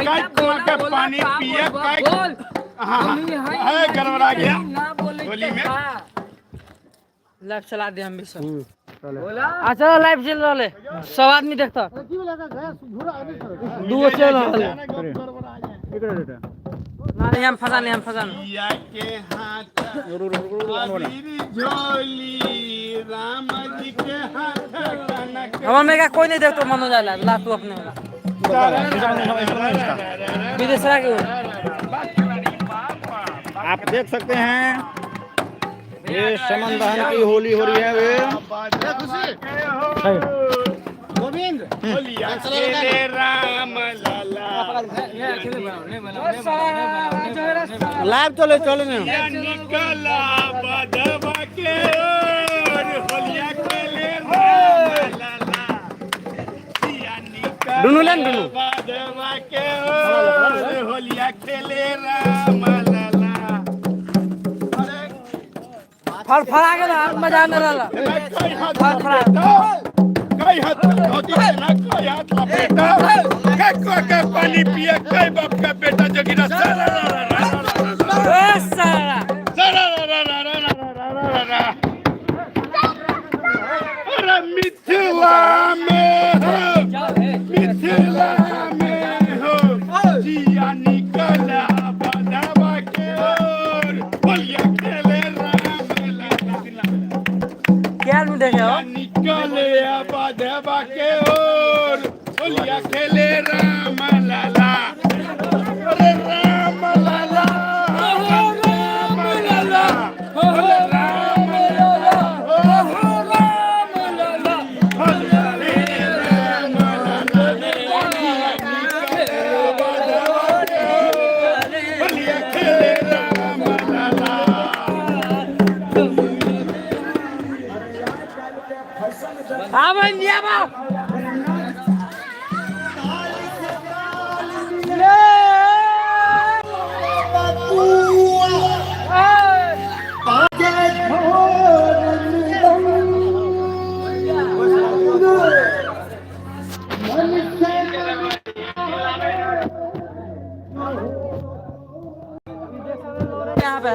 कई कुआं के पानी पिए कई है गड़बड़ा गया होली में। लाइव चला दे हम भी सब। अच्छा लाइव चल रहा है, सब आदमी देखता दो चल रहा है। नहीं हम फसा नहीं, हम फसा या के हाथ अबीर झोली राम जी के हाथ कनक। हमारे में का कोई नहीं देखता मनोज आला ला तू अपने वाला विदेश के। आप देख सकते हैं ये समन दहन की होली हो रही है। वे गोविंद होलिया खेले राम लाला लाइव चले चले में निकला बधवा के ओर होलिया खेले राम लाला दुनू लेन दुनू बधवा के ओर होलिया खेले राम लाला। फर फरा के मजा न रहला फर फरा कई हाथ धोती ना कई हाथ लपेटा के पानी पिए कई बाप का बेटा जगीरा सारा अरे मिथिला में हो जिया निकला बधवा के ओर होलिया खेले राम लाला। क्या में देखे हो निकले बधवा के ओर होलिया खेले राम लाला। अरे राम लाला राम लाला अरे राम लाला राम लाला होलिया खेले राम लाला। हाँ बंदिया बा यहाँ पे